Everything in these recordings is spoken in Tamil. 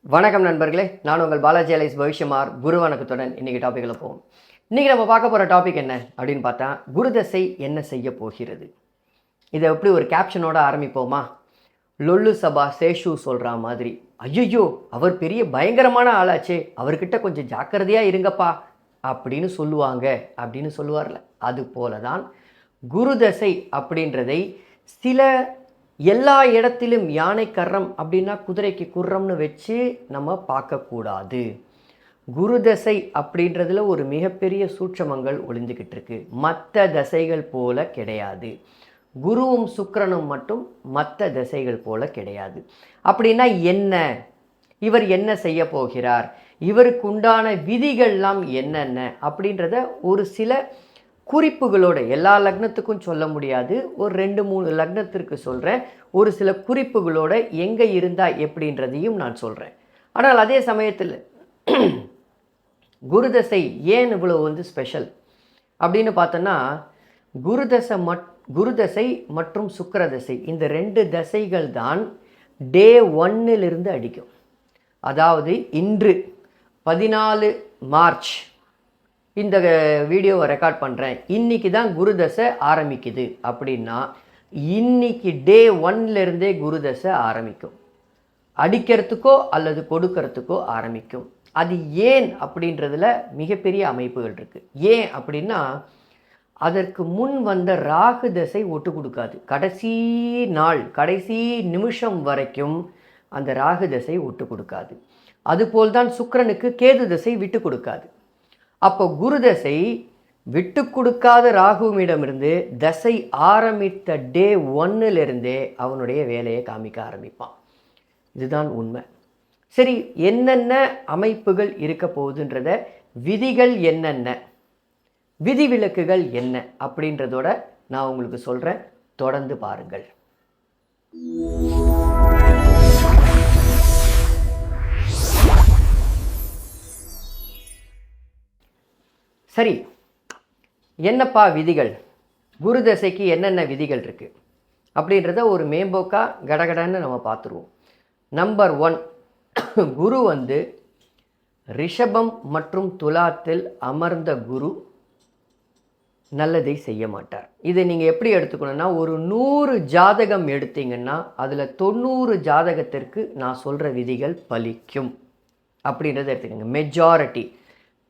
வணக்கம் நண்பர்களே, நான் உங்கள் பாலாஜி அலைஸ் பவிஷ்யமார். குரு வணக்கத்துடன் இன்றைக்கி டாப்பிக்கில் போவோம். இன்றைக்கி நம்ம பார்க்க போகிற டாபிக் என்ன அப்படின்னு பார்த்தா, குருதசை என்ன செய்ய போகிறது. இதை எப்படி ஒரு கேப்ஷனோட ஆரம்பிப்போமா? லொல்லு சபா சேஷு சொல்கிற மாதிரி, ஐயோ அவர் பெரிய பயங்கரமான ஆளாச்சே, அவர்கிட்ட கொஞ்சம் ஜாக்கிரதையாக இருங்கப்பா அப்படின்னு சொல்லுவாங்க அப்படின்னு சொல்லுவார்ல. அது போல தான் குருதசை அப்படின்றதை சில எல்லா இடத்திலும் யானை கர்றம் அப்படின்னா குதிரைக்கு குர்ரம்னு வச்சு நம்ம பார்க்கக்கூடாது. குருதசை அப்படின்றதுல ஒரு மிகப்பெரிய சூட்சமங்கள் ஒளிஞ்சுக்கிட்டு இருக்கு. மற்ற தசைகள் போல கிடையாது. குருவும் சுக்கிரனும் மட்டும் மற்ற தசைகள் போல கிடையாது. அப்படின்னா என்ன, இவர் என்ன செய்ய போகிறார், இவருக்கு உண்டான விதிகள்லாம் என்னென்ன அப்படின்றத ஒரு சில குறிப்புகளோட, எல்லா லக்னத்துக்கும் சொல்ல முடியாது, ஒரு 2-3 லக்னத்திற்கு சொல்கிறேன். ஒரு சில குறிப்புகளோட எங்கே இருந்தால் எப்படின்றதையும் நான் சொல்கிறேன். ஆனால் அதே சமயத்தில் குருதசை ஏன் இவ்வளோ ஸ்பெஷல் அப்படின்னு பார்த்தோன்னா, குருதசை மற்றும் சுக்கிரதசை இந்த 2 தசைகள் தான் டே 1 அடிக்கும். அதாவது இன்று 14 மார்ச் இந்த வீடியோவை ரெக்கார்ட் பண்ணுறேன், இன்றைக்கி தான் குருதசை ஆரம்பிக்குது அப்படின்னா, இன்னைக்கு டே 1 குருதசை ஆரம்பிக்கும். அடிக்கிறதுக்கோ அல்லது கொடுக்கறதுக்கோ ஆரம்பிக்கும். அது ஏன் அப்படின்றதுல மிகப்பெரிய அமைப்புகள் இருக்குது. ஏன் அப்படின்னா, அதற்கு முன் வந்த ராகு தசை ஒட்டு கொடுக்காது. கடைசி நாள், கடைசி நிமிஷம் வரைக்கும் அந்த ராகு தசை ஒட்டு கொடுக்காது. அதுபோல்தான் சுக்கிரனுக்கு கேது தசை விட்டு கொடுக்காது. அப்போ குருதசை விட்டு கொடுக்காத ராகுவிடமிருந்து தசை ஆரம்பித்த டே 1 அவனுடைய வேலையை காமிக்க ஆரம்பிப்பான். இதுதான் உண்மை. சரி, என்னென்ன அமைப்புகள் இருக்க போகுதுன்றத, விதிகள் என்னென்ன, விதிவிலக்குகள் என்ன அப்படின்றதோட நான் உங்களுக்கு சொல்கிறேன். தொடர்ந்து பாருங்கள். சரி, என்னப்பா விதிகள், குருதசைக்கு என்னென்ன விதிகள் இருக்குது அப்படின்றத ஒரு மேம்போக்காக கடகடன்னு நம்ம பார்த்துருவோம். நம்பர் 1, குரு ரிஷபம் மற்றும் துலாத்தில் அமர்ந்த குரு நல்லதை செய்ய மாட்டார். இதை நீங்கள் எப்படி எடுத்துக்கணும்னா, ஒரு 100 ஜாதகம் எடுத்தீங்கன்னா அதில் 90 ஜாதகத்திற்கு நான் சொல்கிற விதிகள் பலிக்கும் அப்படின்றத எடுத்துக்கோங்க. மெஜாரிட்டி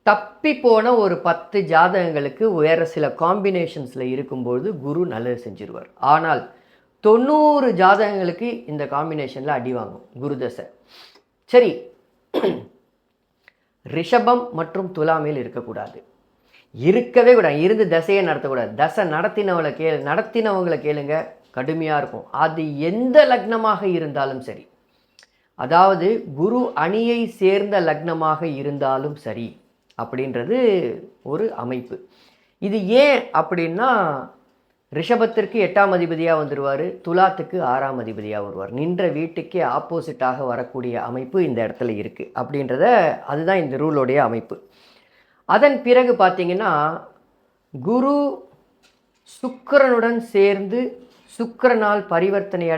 தப்பி போன ஒரு 10 ஜாதகங்களுக்கு வேறு சில காம்பினேஷன்ஸில் இருக்கும்போது குரு நல்லது செஞ்சிருவார். ஆனால் 90 ஜாதகங்களுக்கு இந்த காம்பினேஷனில் அடி வாங்கும் குருதசை. சரி, ரிஷபம் மற்றும் துலாமில் இருக்கக்கூடாது, இருக்கவே கூடாது. இருந்து தசையை நடத்தக்கூடாது. தசை நடத்தினவங்களை கேளுங்க, கடுமையாக இருக்கும். அது எந்த லக்னமாக இருந்தாலும் சரி, அதாவது குரு அணியை சேர்ந்த லக்னமாக இருந்தாலும் சரி அப்படின்றது ஒரு அமைப்பு. இது ஏன் அப்படின்னா, ரிஷபத்திற்கு 8ஆம் அதிபதியாக வந்துடுவார், துலாத்துக்கு 6ஆம் அதிபதியாக வருவார். நின்ற வீட்டுக்கே ஆப்போசிட்டாக வரக்கூடிய அமைப்பு இந்த இடத்துல இருக்குது அப்படின்றத, அதுதான் இந்த ரூலோடைய அமைப்பு. அதன் பிறகு பார்த்தீங்கன்னா, குரு சுக்கிரனுடன் சேர்ந்து சுக்கிரனால் பரிவர்த்தனை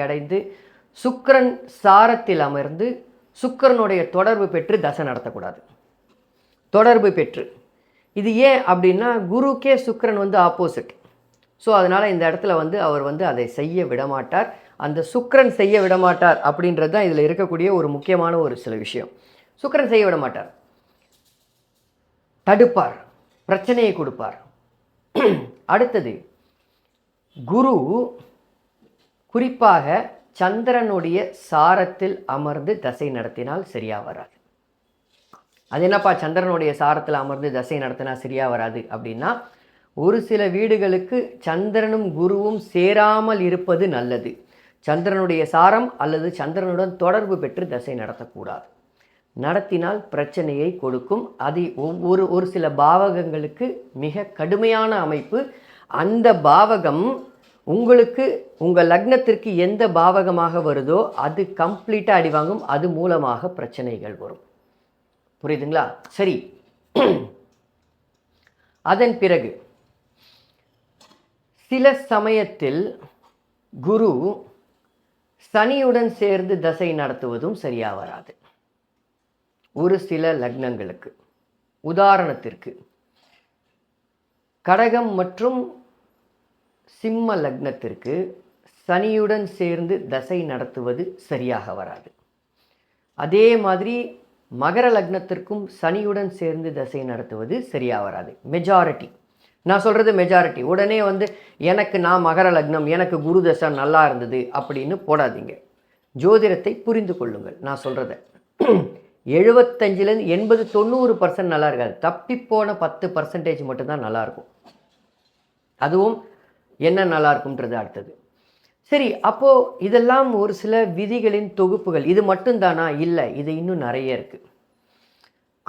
அடைந்து சுக்கிரன் சாரத்தில் அமர்ந்து சுக்கிரனுடைய தொடர்பு பெற்று தசை நடத்தக்கூடாது. தொடர்பு பெற்று, இது ஏன் அப்படின்னா, குருக்கே சுக்கிரன் ஆப்போசிட். ஸோ அதனால் இந்த இடத்துல அவர் அதை செய்ய விடமாட்டார். அந்த சுக்கிரன் செய்ய விடமாட்டார் அப்படின்றது தான் இதில் இருக்கக்கூடிய ஒரு முக்கியமான ஒரு சில விஷயம். சுக்கிரன் செய்ய விடமாட்டார், தடுப்பார், பிரச்சனையை கொடுப்பார். அடுத்தது, குரு குறிப்பாக சந்திரனுடைய சாரத்தில் அமர்ந்து தசை நடத்தினால் சரியாக வராது. அது என்னப்பா சந்திரனுடைய சாரத்தில் அமர்ந்து தசை நடத்தினா சரியாக வராது அப்படின்னா, ஒரு சில வீடுகளுக்கு சந்திரனும் குருவும் சேராமல் இருப்பது நல்லது. சந்திரனுடைய சாரம் அல்லது சந்திரனுடன் தொடர்பு பெற்று தசை நடத்தக்கூடாது. நடத்தினால் பிரச்சனையை கொடுக்கும். அது ஒரு சில பாவகங்களுக்கு மிக கடுமையான அமைப்பு. அந்த பாவகம் உங்களுக்கு உங்கள் லக்னத்திற்கு எந்த பாவகமாக வருதோ அது கம்ப்ளீட்டாக அடி வாங்கும். அது மூலமாக பிரச்சனைகள் வரும். புரியுதுங்களா? சரி, அதன் பிறகு சில சமயத்தில் குரு சனியுடன் சேர்ந்து தசை நடத்துவதும் சரியா வராது. ஒரு சில லக்னங்களுக்கு, உதாரணத்திற்கு கடகம் மற்றும் சிம்ம லக்னத்திற்கு சனியுடன் சேர்ந்து தசை நடத்துவது சரியாக வராது. அதே மாதிரி மகர லக்னத்திற்கும் சனியுடன் சேர்ந்து தசை நடத்துவது சரியாக வராது. மெஜாரிட்டி, நான் சொல்கிறது மெஜாரிட்டி. உடனே எனக்கு நான் மகர லக்னம், எனக்கு குரு தசை நல்லா இருந்தது அப்படின்னு போடாதீங்க. ஜோதிடத்தை புரிந்து கொள்ளுங்கள். நான் சொல்கிறத 75லேருந்து 80 90% நல்லா இருக்காது. தப்பிப்போன 10% மட்டும்தான் நல்லாயிருக்கும். அதுவும் என்ன நல்லா இருக்கும்ன்றது அடுத்தது. சரி, அப்போது இதெல்லாம் ஒரு சில விதிகளின் தொகுப்புகள். இது மட்டும்தானா? இல்லை, இது இன்னும் நிறைய இருக்குது.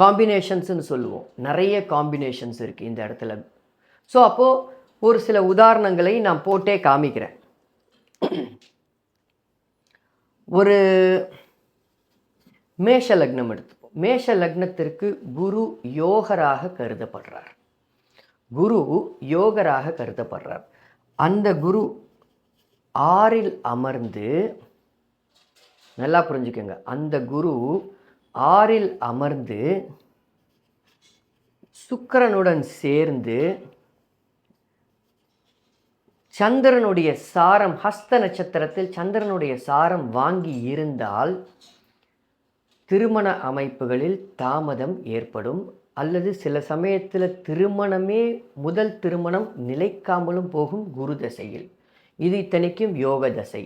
காம்பினேஷன்ஸ்னு சொல்லுவோம். நிறைய காம்பினேஷன்ஸ் இருக்குது இந்த இடத்துல. ஸோ அப்போது ஒரு சில உதாரணங்களை நான் போட்டே காமிக்கிறேன். ஒரு மேஷ லக்னம் எடுத்துப்போம். மேஷ லக்னத்திற்கு குரு யோகராக கருதப்படுறார். குரு யோகராக கருதப்படுறார். அந்த குரு 6ல் அமர்ந்து, நல்லா புரிஞ்சுக்கோங்க, அந்த குரு 6ல் அமர்ந்து சுக்கிரனுடன் சேர்ந்து சந்திரனுடைய சாரம், ஹஸ்த நட்சத்திரத்தில் சந்திரனுடைய சாரம் வாங்கி இருந்தால் திருமண அமைப்புகளில் தாமதம் ஏற்படும். அல்லது சில சமயத்தில் திருமணமே, முதல் திருமணம் நிலைக்காமலும் போகும் குரு தசையில். இது இத்தனைக்கும் யோக தசை.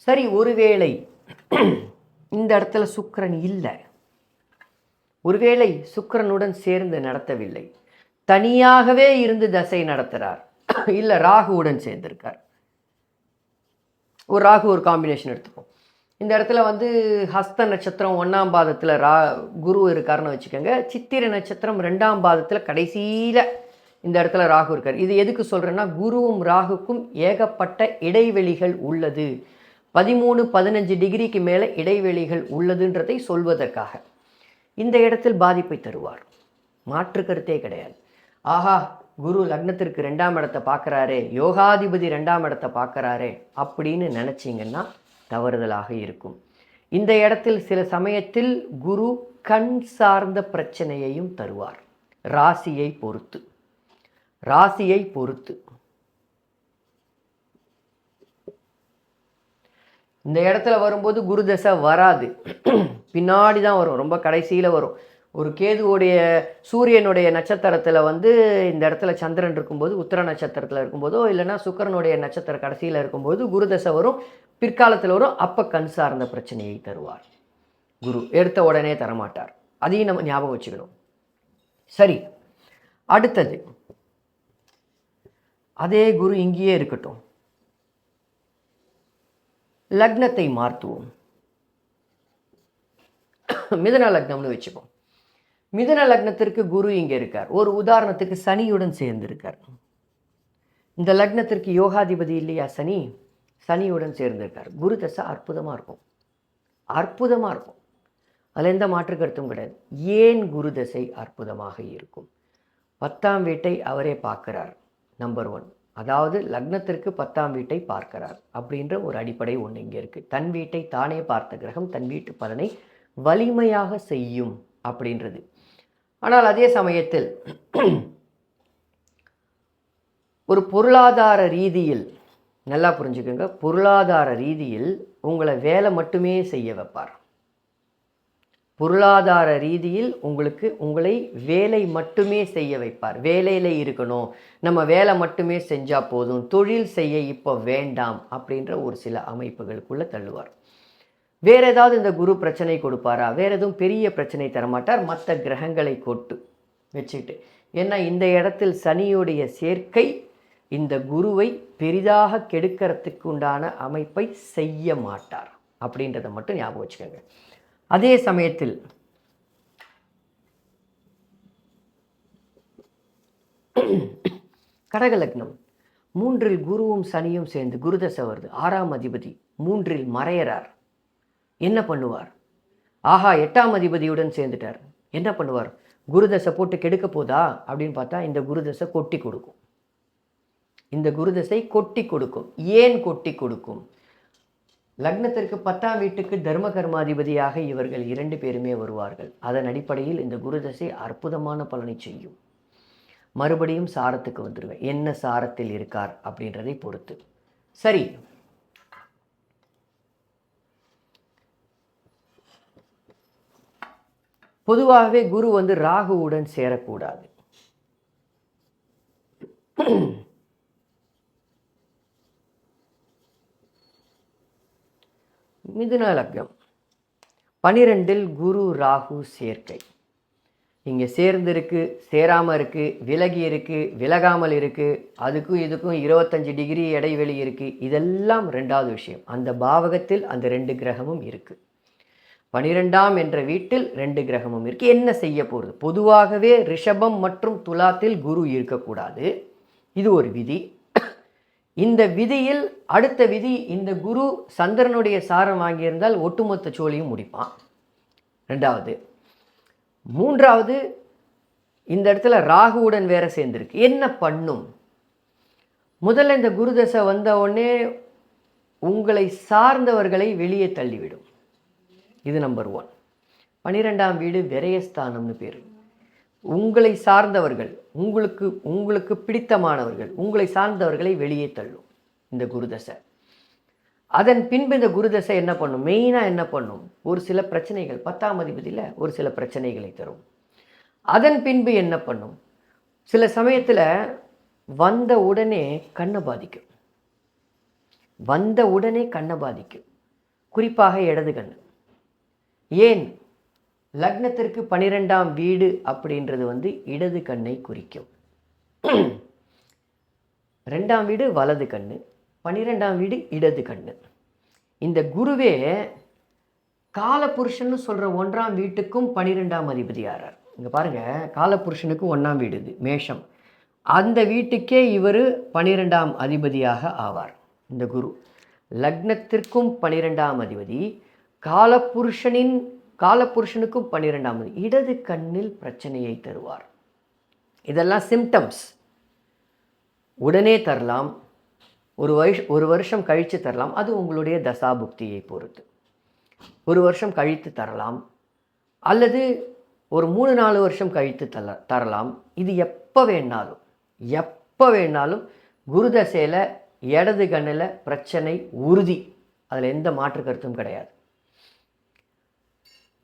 சரி, ஒருவேளை இந்த இடத்துல சுக்கிரன் இல்லை, ஒருவேளை சுக்கிரனுடன் சேர்ந்து நடத்தவில்லை, தனியாகவே இருந்து தசை நடத்துகிறார், இல்லை ராகுவுடன் சேர்ந்திருக்கார். ஒரு ராகு ஒரு காம்பினேஷன் எடுத்துப்போம். இந்த இடத்துல ஹஸ்த நட்சத்திரம் 1ஆம் பாதத்தில் குரு இருக்காருன்னு வச்சுக்கோங்க. சித்திரை நட்சத்திரம் 2ஆம் பாதத்தில் கடைசியில் இந்த இடத்துல ராகு இருக்கார். இது எதுக்கு சொல்கிறேன்னா, குருவும் ராகுக்கும் ஏகப்பட்ட இடைவெளிகள் உள்ளது. 13-15 டிகிரிக்கு மேலே இடைவெளிகள் உள்ளதுன்றதை சொல்வதற்காக இந்த இடத்தில் பாதிப்பை தருவார். மாற்று கருத்தே கிடையாது. ஆஹா, குரு லக்னத்திற்கு 2ஆம் இடத்தை பார்க்குறாரே, யோகாதிபதி 2ஆம் இடத்தை பார்க்குறாரே அப்படின்னு நினச்சிங்கன்னா தவறுதலாக இருக்கும். இந்த இடத்தில் சில சமயத்தில் குரு கண் சார்ந்த பிரச்சனையையும் தருவார். ராசியை பொறுத்து, ராசியை பொறுத்து. இந்த இடத்துல வரும்போது குரு தசை வராது, பின்னாடி தான் வரும், ரொம்ப கடைசியில் வரும். ஒரு கேதுவோடைய சூரியனுடைய நட்சத்திரத்தில் இந்த இடத்துல சந்திரன் இருக்கும்போது, உத்திர நட்சத்திரத்தில் இருக்கும்போதோ இல்லைன்னா சுக்கிரனுடைய நட்சத்திர கடைசியில் இருக்கும்போது குரு தசை வரும், பிற்காலத்தில் வரும். அப்போ கண் சார்ந்த பிரச்சனையை தருவார். குரு எடுத்த உடனே தரமாட்டார். அதையும் நம்ம ஞாபகம் வச்சுக்கணும். சரி, அடுத்தது அதே குரு இங்கேயே இருக்கட்டும், லக்னத்தை மாற்றுவோம். மிதுன லக்னம்னு வச்சுப்போம். மிதுன லக்னத்திற்கு குரு இங்கே இருக்கார். ஒரு உதாரணத்துக்கு சனியுடன் சேர்ந்திருக்கார். இந்த லக்னத்திற்கு யோகாதிபதி இல்லையா சனி, சனியுடன் சேர்ந்திருக்கார். குரு தசை அற்புதமாக இருக்கும், அற்புதமாக இருக்கும். அதில் எந்த மாற்று கருத்தும் கிடையாது. ஏன் குரு தசை அற்புதமாக இருக்கும்? 10ஆம் வீட்டை அவரே பார்க்கிறார். நம்பர் 1, அதாவது லக்னத்திற்கு 10ஆம் வீட்டை பார்க்கிறார் அப்படின்ற ஒரு அடிப்படை ஒன்று இங்கே இருக்குது. தன் வீட்டை தானே பார்த்த கிரகம் தன் வீட்டு பலனை வலிமையாக செய்யும் அப்படின்றது. ஆனால் அதே சமயத்தில் ஒரு பொருளாதார ரீதியில், நல்லா புரிஞ்சுக்கோங்க, பொருளாதார ரீதியில் உங்களை வேலை மட்டுமே செய்ய வைப்பார். பொருளாதார ரீதியில் உங்களை வேலை மட்டுமே செய்ய வைப்பார். வேலையில் இருக்கணும், நம்ம வேலை மட்டுமே செஞ்சால் போதும், தொழில் செய்ய இப்போ வேண்டாம் அப்படின்ற ஒரு சில அமைப்புகளுக்குள்ளே தள்ளுவார். வேறு ஏதாவது இந்த குரு பிரச்சனை கொடுப்பாரா? வேறு எதுவும் பெரிய பிரச்சனை தரமாட்டார், மற்ற கிரகங்களை கொட்டு வச்சுக்கிட்டு. ஏன்னா இந்த இடத்தில் சனியுடைய சேர்க்கை இந்த குருவை பெரிதாக கெடுக்கிறதுக்கு உண்டான அமைப்பை செய்ய மாட்டார் அப்படின்றத மட்டும் ஞாபகம் வச்சுக்கோங்க. அதே சமயத்தில் கடகலக்னம் 3ல் குருவும் சனியும் சேர்ந்து குரு தசை வருது. 6ஆம் அதிபதி 3ல் மறையறார். என்ன பண்ணுவார்? ஆஹா, 8ஆம் அதிபதியுடன் சேர்ந்துட்டார். என்ன பண்ணுவார்? குரு தசை போட்டு கெடுக்க போதா அப்படின்னு பார்த்தா இந்த குரு தசை கொட்டி கொடுக்கும். இந்த குரு தசை கொட்டி கொடுக்கும். ஏன் கொட்டி கொடுக்கும்? லக்னத்திற்கு 10ஆம் வீட்டுக்கு தர்ம கர்மாதிபதியாக இவர்கள் 2 பேருமே வருவார்கள். அதன் அடிப்படையில் இந்த குரு தசை அற்புதமான பலனை செய்யும். மறுபடியும் சாரத்துக்கு வந்துடுவேன். என்ன சாரத்தில் இருக்கார் அப்படின்றதை பொறுத்து. சரி, பொதுவாகவே குரு வந்து ராகுவுடன் சேரக்கூடாது. மிதுன லக்னம் 12இல் குரு ராகு சேர்க்கை. இங்கே சேர்ந்திருக்கு, சேராமல் இருக்குது, விலகி இருக்குது, விலகாமல் இருக்குது, அதுக்கும் இதுக்கும் 25 டிகிரி இடைவெளி இருக்குது. இதெல்லாம் 2வது விஷயம். அந்த பாவகத்தில் அந்த 2 கிரகமும் இருக்குது. 12ஆம் என்ற வீட்டில் 2 கிரகமும் இருக்குது. என்ன செய்ய போகிறது? பொதுவாகவே ரிஷபம் மற்றும் துலாத்தில் குரு இருக்கக்கூடாது. இது ஒரு விதி. இந்த விதியில் அடுத்த விதி, இந்த குரு சந்திரனுடைய சாரம் வாங்கியிருந்தால் ஒட்டுமொத்த சோழியும் முடிப்பான். 2வது. 3வது, இந்த இடத்துல ராகுவுடன் வேற சேர்ந்திருக்கு. என்ன பண்ணும்? முதல்ல இந்த குரு தசை வந்த உடனே உங்களை சார்ந்தவர்களை வெளியே தள்ளிவிடும். இது நம்பர் 1. 12ஆம் வீடு விரயஸ்தானம்னு பேர். உங்களை சார்ந்தவர்கள், உங்களுக்கு பிடித்தமானவர்கள், உங்களை சார்ந்தவர்களை வெளியே தள்ளும் இந்த குருதசை. அதன் பின்பு இந்த குருதசை என்ன பண்ணும்? மெயினாக என்ன பண்ணும்? ஒரு சில பிரச்சனைகள், 10ஆம் அதிபதியில் ஒரு சில பிரச்சனைகளை தரும். அதன் பின்பு என்ன பண்ணும்? சில சமயத்தில் வந்த உடனே கண்ணை பாதிக்கும். குறிப்பாக இடது கண். ஏன்? லக்னத்திற்கு 12ஆம் வீடு அப்படின்றது வந்து இடது கண்ணை குறிக்கும். 2ஆம் வீடு வலது கண்ணு, 12ஆம் வீடு இடது கண்ணு. இந்த குருவே காலபுருஷன்னு சொல்கிற 1ஆம் வீட்டுக்கும் 12ஆம் அதிபதி ஆறார். இங்கே பாருங்கள், காலபுருஷனுக்கு 1ஆம் வீடு இது மேஷம். அந்த வீட்டுக்கே இவர் 12ஆம் அதிபதியாக ஆவார். இந்த குரு லக்னத்திற்கும் 12ஆம் அதிபதி, காலபுருஷனுக்கும் 12ஆம் அதிபதி. இடது கண்ணில் பிரச்சனையை தருவார். இதெல்லாம் சிம்டம்ஸ். உடனே தரலாம், ஒரு வருஷம் கழித்து தரலாம். அது உங்களுடைய தசாபுக்தியை பொறுத்து. ஒரு வருஷம் கழித்து தரலாம், அல்லது ஒரு 3-4 வருஷம் கழித்து தரலாம். இது எப்போ வேணாலும் குருதசையில் இடது கண்ணில் பிரச்சனை உறுதி. அதில் எந்த மாற்று கருத்தும் கிடையாது.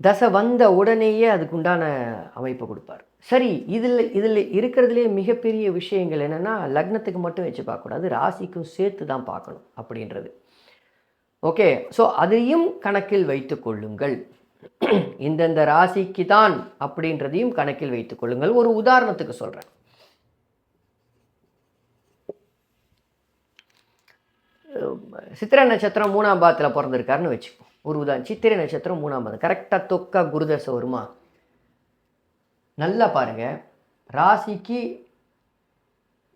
தசை வந்த உடனேயே அதுக்குண்டான அமைப்பு கொடுப்பார். சரி, இதில் இருக்கிறதுலே மிகப்பெரிய விஷயங்கள் என்னென்னா, லக்னத்துக்கு மட்டும் வச்சு பார்க்கக்கூடாது, ராசிக்கும் சேர்த்து தான் பார்க்கணும் அப்படின்றது. ஓகே, ஸோ அதையும் கணக்கில் வைத்து கொள்ளுங்கள். இந்தந்த ராசிக்கு தான் அப்படின்றதையும் கணக்கில் வைத்துக் கொள்ளுங்கள். ஒரு உதாரணத்துக்கு சொல்கிறேன். சித்திரை நட்சத்திரம் 3ஆம் பாதத்தில் பிறந்திருக்காருன்னு வச்சுப்போம். ஒரு உதாரணம். சித்திரை நட்சத்திரம் 3ஆம் பாதம் கரெக்டாக தொக்கா குருதசை வருமா? நல்லா பாருங்கள், ராசிக்கு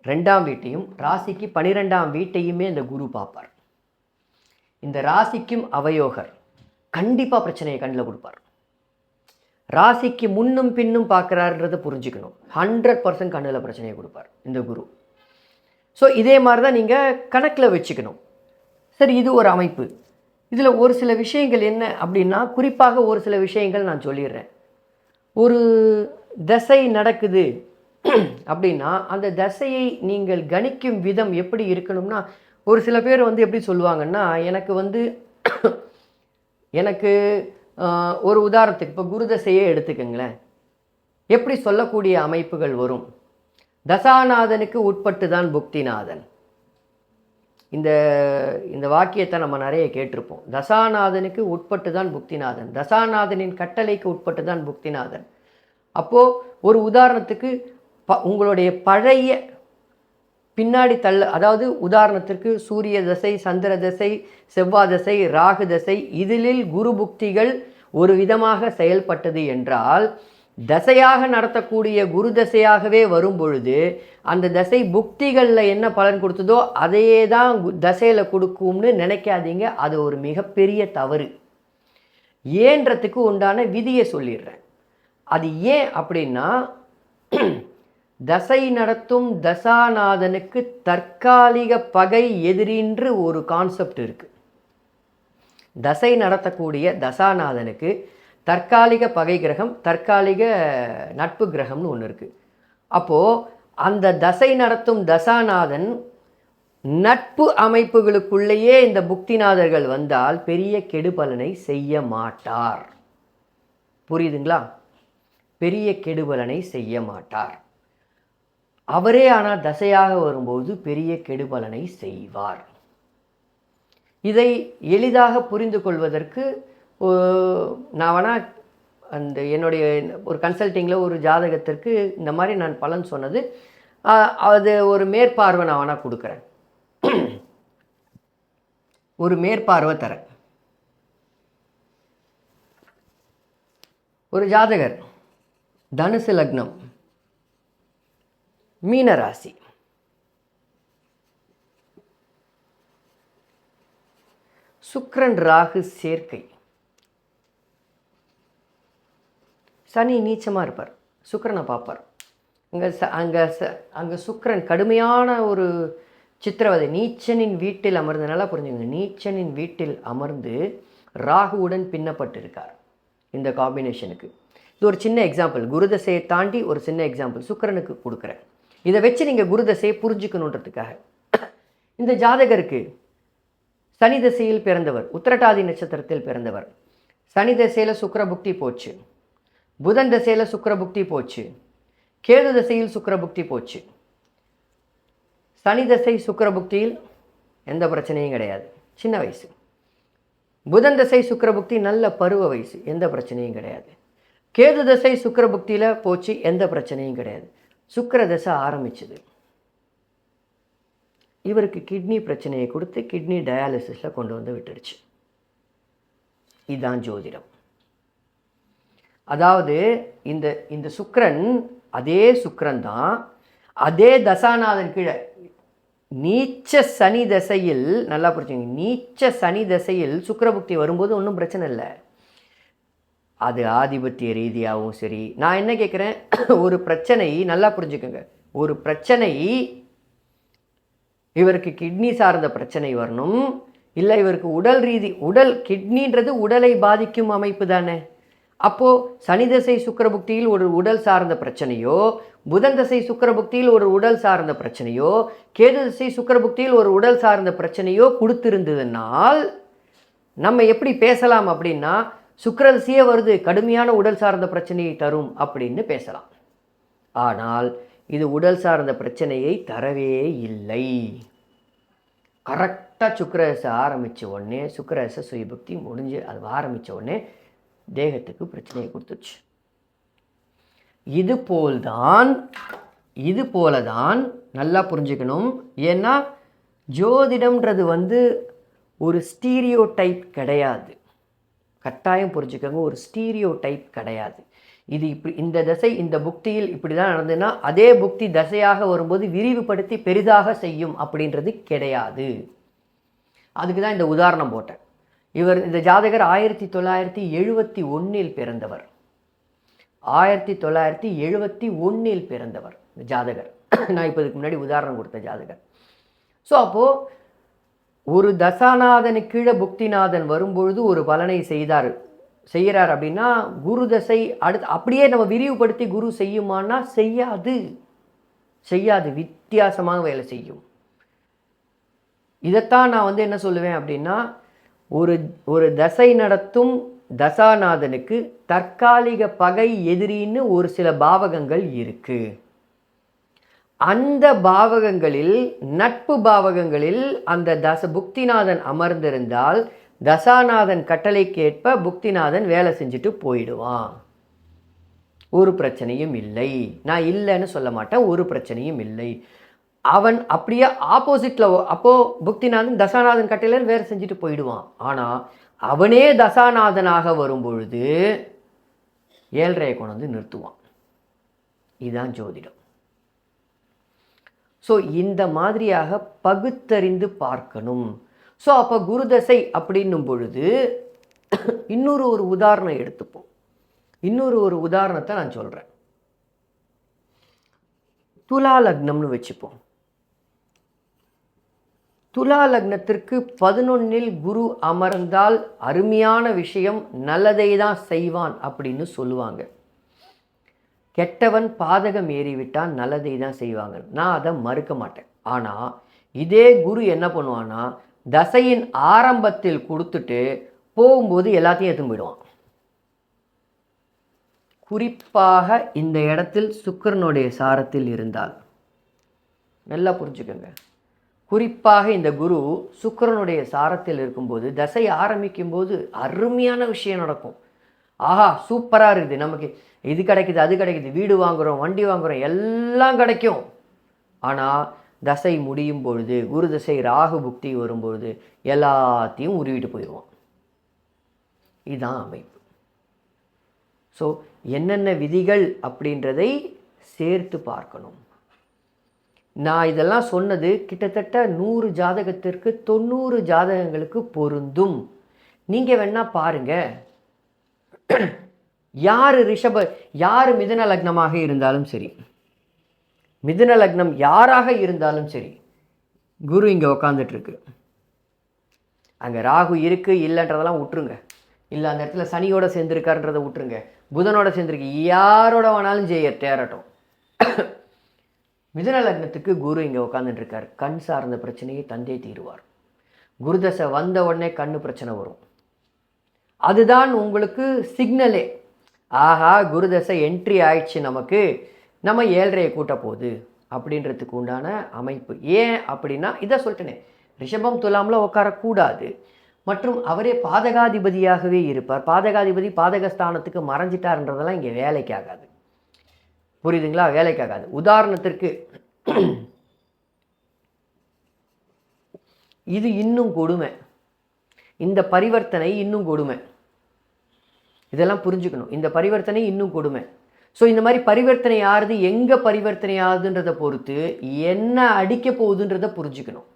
2ஆம் வீட்டையும் ராசிக்கு 12ஆம் வீட்டையுமே இந்த குரு பார்ப்பார். இந்த ராசிக்கும் அவயோகர் கண்டிப்பாக பிரச்சனையை கண்ணில் கொடுப்பார். ராசிக்கு முன்னும் பின்னும் பார்க்குறாருன்றதை புரிஞ்சுக்கணும். 100% கண்ணில் பிரச்சனையை கொடுப்பார் இந்த குரு. ஸோ இதே மாதிரி தான் நீங்கள் கணக்கில் வச்சுக்கணும். சரி, இது ஒரு அமைப்பு. இதில் ஒரு சில விஷயங்கள் என்ன அப்படின்னா, குறிப்பாக ஒரு சில விஷயங்கள் நான் சொல்லிடுறேன். ஒரு தசை நடக்குது அப்படின்னா அந்த தசையை நீங்கள் கணிக்கும் விதம் எப்படி இருக்கணும்னா, ஒரு சில பேர் வந்து எப்படி சொல்லுவாங்கன்னா, எனக்கு ஒரு உதாரணத்துக்கு இப்போ குருதசையே எடுத்துக்கங்களேன். எப்படி சொல்லக்கூடிய அமைப்புகள் வரும்? தசாநாதனுக்கு உட்பட்டு தான் புக்திநாதன். இந்த வாக்கியத்தை நம்ம நிறைய கேட்டிருப்போம். தசாநாதனுக்கு உட்பட்டு தான் புக்திநாதன், தசாநாதனின் கட்டளைக்கு உட்பட்டு தான் புக்திநாதன். அப்போது ஒரு உதாரணத்துக்கு உங்களுடைய பழைய பின்னாடி அதாவது உதாரணத்திற்கு சூரிய தசை, சந்திர தசை, செவ்வாய் தசை, ராகு தசை, இதில் குரு புக்திகள் ஒரு விதமாக செயல்பட்டது என்றால், தசையாக நடத்தக்கூடிய குரு தசையாகவே வரும் பொழுது அந்த தசை புக்திகளில் என்ன பலன் கொடுத்ததோ அதையே தான் தசையில் கொடுக்கும்னு நினைக்காதீங்க. அது ஒரு மிகப்பெரிய தவறு. ஏன்றதுக்கு உண்டான விதியை சொல்லிடுறேன். அது ஏன் அப்படின்னா, தசை நடத்தும் தசாநாதனுக்கு தற்காலிக பகை எதிரின்று ஒரு கான்செப்ட் இருக்குது. தசை நடத்தக்கூடிய தசாநாதனுக்கு தற்காலிக பகை கிரகம், தற்காலிக நட்பு கிரகம்னு ஒன்று இருக்குது. அப்போது அந்த தசை நடத்தும் தசாநாதன் நட்பு அமைப்புகளுக்குள்ளேயே இந்த புக்திநாதர்கள் வந்தால் பெரிய கெடுபலனை செய்ய மாட்டார். புரியுதுங்களா? பெரிய கெடுபலனை செய்ய மாட்டார். அவரே ஆனால் தசையாக வரும்போது பெரிய கெடுபலனை செய்வார். இதை எளிதாக புரிந்து கொள்வதற்கு நான் வேணால் அந்த என்னுடைய ஒரு கன்சல்டிங்கில் ஒரு ஜாதகத்திற்கு இந்த மாதிரி நான் பலன் சொன்னது, அது ஒரு மேற்பார்வை நான் வேணால் கொடுக்குறேன். ஒரு மேற்பார்வை தரேன். ஒரு ஜாதகர் தனுசு லக்னம், மீனராசி, சுக்கிரன் ராகு சேர்க்கை, சனி நீச்சமாக இருப்பார், சுக்கிரனை பார்ப்பார். அங்கே சுக்கிரன் கடுமையான ஒரு சித்திரவதை, நீச்சனின் வீட்டில் அமர்ந்து, நல்லா புரிஞ்சுங்க, நீச்சனின் வீட்டில் அமர்ந்து ராகுவுடன் பின்னப்பட்டிருக்கார். இந்த காம்பினேஷனுக்கு இது ஒரு சின்ன எக்ஸாம்பிள், குருதசையை தாண்டி ஒரு சின்ன எக்ஸாம்பிள் சுக்கிரனுக்கு கொடுக்குறேன். இதை வச்சு நீங்கள் குருதசையை புரிஞ்சுக்கணுன்றதுக்காக. இந்த ஜாதகருக்கு சனி தசையில் பிறந்தவர், உத்திரட்டாதி நட்சத்திரத்தில் பிறந்தவர். சனி தசையில் சுக்கிர புக்தி போச்சு, புதன் தசையில் சுக்கிர புக்தி போச்சு, கேது தசையில் சுக்கிர புக்தி போச்சு. சனி தசை சுக்கிர புக்தியில் எந்த பிரச்சனையும் கிடையாது, சின்ன வயசு. புதன் தசை சுக்கிர புக்தி நல்ல பருவ வயசு, எந்த பிரச்சனையும் கிடையாது. கேது தசை சுக்கிர புக்தியில் போச்சு, எந்த பிரச்சனையும் கிடையாது. சுக்கிர தசை ஆரம்பிச்சுது, இவருக்கு கிட்னி பிரச்சனையை கொடுத்து கிட்னி டயாலிசிஸில் கொண்டு வந்து விட்டுடுச்சு. இதுதான் ஜோதிடம். அதாவது இந்த இந்த சுக்கிரன், அதே சுக்கிரன் தான் அதே தசாநாதன் கீழே நீச்ச சனி தசையில், நல்லா புரிஞ்சுங்க, நீச்ச சனி தசையில் சுக்கிரபுக்தி வரும்போது ஒன்றும் பிரச்சனை இல்லை. அது ஆதிபத்திய ரீதியாகவும் சரி. நான் என்ன கேட்குறேன், ஒரு பிரச்சனை, நல்லா புரிஞ்சுக்கோங்க, ஒரு பிரச்சனை இவருக்கு கிட்னி சார்ந்த பிரச்சனை வரணும், இல்லை இவருக்கு உடல் கிட்னின்றது உடலை பாதிக்கும் அமைப்பு தானே. அப்போது சனி தசை சுக்கிரபுக்தியில் ஒரு உடல் சார்ந்த பிரச்சனையோ, புதன் தசை சுக்கிரபுக்தியில் ஒரு உடல் சார்ந்த பிரச்சனையோ, கேது தசை சுக்கிரபுக்தியில் ஒரு உடல் சார்ந்த பிரச்சனையோ கொடுத்திருந்ததுனால் நம்ம எப்படி பேசலாம் அப்படின்னா, சுக்கிரதசையே வருது, கடுமையான உடல் சார்ந்த பிரச்சனையை தரும் அப்படின்னு பேசலாம். ஆனால் இது உடல் சார்ந்த பிரச்சனையை தரவே இல்லை. கரெக்டாக சுக்கிரதசை ஆரம்பித்த உடனே, சுக்கிரதசை சுயபுக்தி முடிஞ்சு அது ஆரம்பித்த உடனே தேகத்துக்கு பிரச்சனையை கொடுத்துருச்சு. இது போலதான் நல்லா புரிஞ்சுக்கணும். ஏன்னா ஜோதிடம்ன்றது ஒரு ஸ்டீரியோ டைப் கிடையாது. கட்டாயம் புரிஞ்சுக்கோங்க, ஒரு ஸ்டீரியோ டைப் கிடையாது. இது இப்படி இந்த தசை இந்த புக்தியில் இப்படி தான் நடந்ததுன்னா அதே புக்தி தசையாக வரும்போது விரிவுபடுத்தி பெரிதாக செய்யும் அப்படின்றது கிடையாது. அதுக்கு தான் இந்த உதாரணம் போட்டேன். இந்த ஜாதகர் 1971 பிறந்தவர். 1971 பிறந்தவர் இந்த ஜாதகர். நான் இப்போ இதுக்கு முன்னாடி உதாரணம் கொடுத்த ஜாதகர். ஸோ அப்போது ஒரு தசாநாதனுக்கு கீழே புக்திநாதன் வரும்பொழுது ஒரு பலனை செய்கிறார் அப்படின்னா, குரு தசை அடுத்து அப்படியே நம்ம விரிவுபடுத்தி குரு செய்யுமானா செய்யாது, வித்தியாசமாக வேலை செய்யும். இதைத்தான் நான் என்ன சொல்லுவேன் அப்படின்னா, ஒரு தசை நடத்தும் தசாநாதனுக்கு தற்காலிக பகை எதிரின்னு ஒரு சில பாவகங்கள் இருக்கு. அந்த பாவகங்களில், நட்பு பாவகங்களில் அந்த புக்திநாதன் அமர்ந்திருந்தால் தசாநாதன் கட்டளைக்கேற்ப புக்திநாதன் வேலை செஞ்சுட்டு போயிடுவான். ஒரு பிரச்சனையும் இல்லை. நான் இல்லைன்னு சொல்ல மாட்டேன், ஒரு பிரச்சனையும் இல்லை. அவன் அப்படியே ஆப்போசிட்டில், அப்போது புக்திநாதன் தசாநாதன் கட்டையில் வேறு செஞ்சுட்டு போயிடுவான். ஆனால் அவனே தசாநாதனாக வரும்பொழுது 7.5 கொண்டு வந்து நிறுத்துவான். இதுதான் ஜோதிடம். ஸோ இந்த மாதிரியாக பகுத்தறிந்து பார்க்கணும். ஸோ அப்போ குருதசை அப்படின்னும் பொழுது இன்னொரு உதாரணம் எடுத்துப்போம். இன்னொரு உதாரணத்தை நான் சொல்கிறேன். துலா லக்னம்னு வச்சுப்போம். துலா லக்னத்திற்கு 11ல் குரு அமர்ந்தால் அருமையான விஷயம், நல்லதை தான் செய்வான் அப்படின்னு சொல்லுவாங்க. கெட்டவன் பாதகம் ஏறிவிட்டான் நல்லதை தான் செய்வாங்க, நான் அதை மறுக்க மாட்டேன். ஆனால் இதே குரு என்ன பண்ணுவான்னா, தசையின் ஆரம்பத்தில் கொடுத்துட்டு போகும்போது எல்லாத்தையும் எடுத்துன்னு போயிடுவான். குறிப்பாக இந்த இடத்தில் சுக்கிரனுடைய சாரத்தில் இருந்தால், நல்லா புரிஞ்சுக்கோங்க, குறிப்பாக இந்த குரு சுக்கிரனுடைய சாரத்தில் இருக்கும்போது தசை ஆரம்பிக்கும் போது அருமையான விஷயம் நடக்கும். ஆஹா சூப்பராக இருக்குது, நமக்கு இது கிடைக்குது அது கிடைக்குது, வீடு வாங்குகிறோம் வண்டி வாங்குகிறோம் எல்லாம் கிடைக்கும். ஆனால் தசை முடியும் பொழுது, குரு தசை ராகு புக்தி வரும்பொழுது எல்லாத்தையும் உருவிட்டு போயிடுவான். இதுதான் அமைப்பு. ஸோ என்னென்ன விதிகள் அப்படின்றதை சேர்த்து பார்க்கணும். நான் இதெல்லாம் சொன்னது கிட்டத்தட்ட 100 ஜாதகத்திற்கு 90 ஜாதகங்களுக்கு பொருந்தும். நீங்கள் வேணா பாருங்க, யார் மிதுன லக்னமாக இருந்தாலும் சரி, மிதுன லக்னம் யாராக இருந்தாலும் சரி, குரு இங்கே உக்காந்துட்டு இருக்கு, அங்கே ராகு இருக்கு இல்லைன்றதெல்லாம் விட்டுருங்க, இல்லை அந்த இடத்துல சனியோட சேர்ந்துருக்காருன்றதை விட்டுருங்க, புதனோட சேர்ந்துருக்கு, யாரோட வேணாலும் தேரட்டும். மிதுன லக்னத்துக்கு குரு இங்கே உட்காந்துட்டு இருக்கார். கண் சார்ந்த பிரச்சனையை தந்தே தீருவார். குருதசை வந்த உடனே கண்ணு பிரச்சனை வரும். அதுதான் உங்களுக்கு சிக்னலே. ஆஹா குருதசை என்ட்ரி ஆயிடுச்சு, நமக்கு நம்ம 7.5 கூட்ட போகுது அப்படின்றதுக்கு உண்டான அமைப்பு. ஏன் அப்படின்னா இதை சொல்லிட்டேனே, ரிஷபம் துலாமில் உட்காரக்கூடாது, மற்றும் அவரே பாதகாதிபதியாகவே இருப்பார். பாதகாதிபதி பாதகஸ்தானத்துக்கு மறைஞ்சிட்டார்ன்றதெல்லாம் இங்கே வேலைக்கு ஆகாது. புரியுதுங்களா? வேலைக்கு ஆகாது. உதாரணத்திற்கு இது இன்னும் கொடுமை, இந்த பரிவர்த்தனை இன்னும் கொடுமை, இதெல்லாம் புரிஞ்சுக்கணும். இந்த பரிவர்த்தனை இன்னும் கொடுமை. ஸோ இந்த மாதிரி பரிவர்த்தனை ஆகுது, எங்கே பரிவர்த்தனை ஆகுதுன்றதை பொறுத்து என்ன அடிக்க போகுதுன்றதை புரிஞ்சுக்கணும்.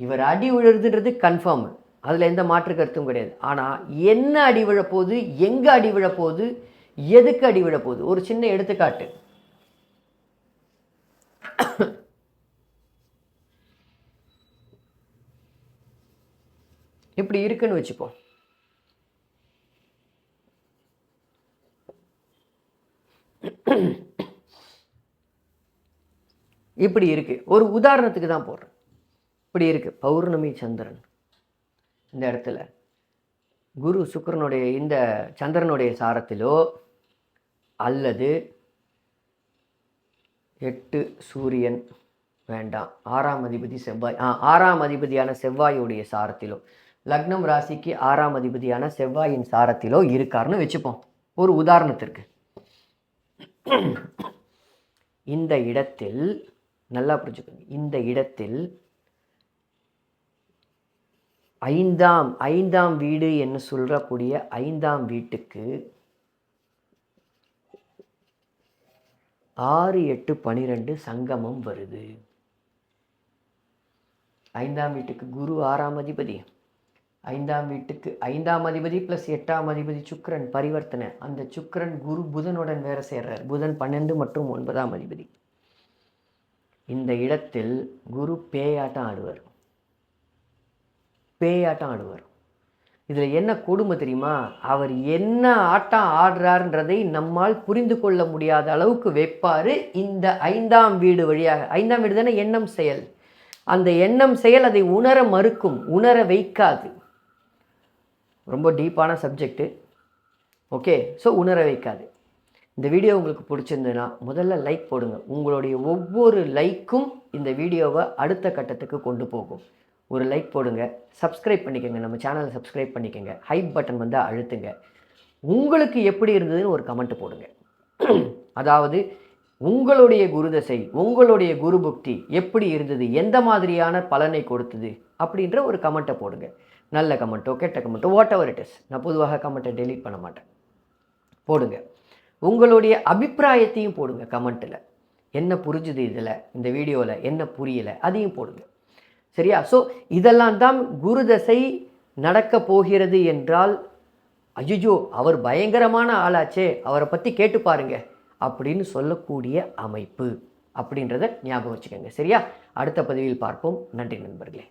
இவர் அடி விழுறதுன்றது கன்ஃபார்ம், அதில் எந்த மாற்று கருத்தும் கிடையாது. ஆனால் என்ன அடி விழப்போகுது, எங்கே அடி விழப்போகுது, எதுக்கு அடி விழப்போகுது, ஒரு சின்ன எடுத்துக்காட்டு. இப்படி இருக்குன்னு வச்சுப்போம். இப்படி இருக்கு, ஒரு உதாரணத்துக்கு தான் போடுறேன். இப்படி இருக்கு பௌர்ணமி சந்திரன், இந்த இடத்துல குரு சுக்கிரனுடைய இந்த சந்திரனுடைய சாரத்திலோ அல்லது 8 சூரியன் வேண்டாம், 6ஆம் அதிபதி செவ்வாய், 6ஆம் அதிபதியான செவ்வாயுடைய சாரத்திலோ, லக்னம் ராசிக்கு 6ஆம் அதிபதியான செவ்வாயின் சாரத்திலோ இருக்காருன்னு வச்சுப்போம் ஒரு உதாரணத்திற்கு. இந்த இடத்தில் நல்லா புரிஞ்சுக்கோங்க, இந்த இடத்தில் ஐந்தாம் வீடு என்று சொல்லக்கூடிய 5ஆம் வீட்டுக்கு 6, 8, 12 சங்கமம் வருது. 5ஆம் வீட்டுக்கு குரு 6ஆம் அதிபதி, 5ஆம் வீட்டுக்கு 5ஆம் அதிபதி ப்ளஸ் 8ஆம் அதிபதி சுக்கிரன் பரிவர்த்தனை. அந்த சுக்கிரன் குரு புதனுடன் வேற சேர்றார். புதன் 12 மற்றும் 9ஆம் அதிபதி. இந்த இடத்தில் குரு பேயாட்டம் ஆடுவார். இதில் என்ன கொடுமை தெரியுமா? அவர் என்ன ஆட்டம் ஆடுறாருன்றதை நம்மால் புரிந்து கொள்ள முடியாத அளவுக்கு வைப்பார் இந்த 5ஆம் வீடு வழியாக. 5ஆம் வீடு தானே எண்ணம் செயல். அந்த எண்ணம் செயல் அதை உணர மறுக்கும், உணர வைக்காது. ரொம்ப டீப்பான சப்ஜெக்டு. ஓகே, ஸோ உணர வைக்காது. இந்த வீடியோ உங்களுக்கு பிடிச்சிருந்ததுன்னா முதல்ல லைக் போடுங்க. உங்களுடைய ஒவ்வொரு லைக்கும் இந்த வீடியோவை அடுத்த கட்டத்துக்கு கொண்டு போகும். ஒரு லைக் போடுங்க, சப்ஸ்கிரைப் பண்ணிக்கோங்க, நம்ம சேனலை சப்ஸ்கிரைப் பண்ணிக்கோங்க, ஹைப் பட்டன் வந்து அழுத்துங்க. உங்களுக்கு எப்படி இருந்ததுன்னு ஒரு கமெண்ட் போடுங்க. அதாவது உங்களுடைய குருதசை, உங்களுடைய குரு புக்தி எப்படி இருந்தது, எந்த மாதிரியான பலனை கொடுத்தது அப்படின்ற ஒரு கமெண்ட்டை போடுங்க. நல்ல கமெண்ட்டோ கெட்ட கமெண்ட்டோ வாட் எவர் இட் இஸ். நான் பொதுவாக கமெண்ட்டை டெலீட் பண்ண மாட்டேன். போடுங்க, உங்களுடைய அபிப்பிராயத்தையும் போடுங்க கமெண்ட்டில். என்ன புரிஞ்சுது இதில், இந்த வீடியோவில் என்ன புரியலை அதையும் போடுங்க. சரியா? ஸோ இதெல்லாம் தான் குருதசை நடக்க போகிறது என்றால், அஜிஜோ அவர் பயங்கரமான ஆளாச்சே, அவரை பற்றி கேட்டு பாருங்க அப்படின்னு சொல்லக்கூடிய அமைப்பு அப்படின்றத ஞாபகம் வச்சுக்கோங்க. சரியா? அடுத்த பதிவில் பார்ப்போம். நன்றி நண்பர்களே.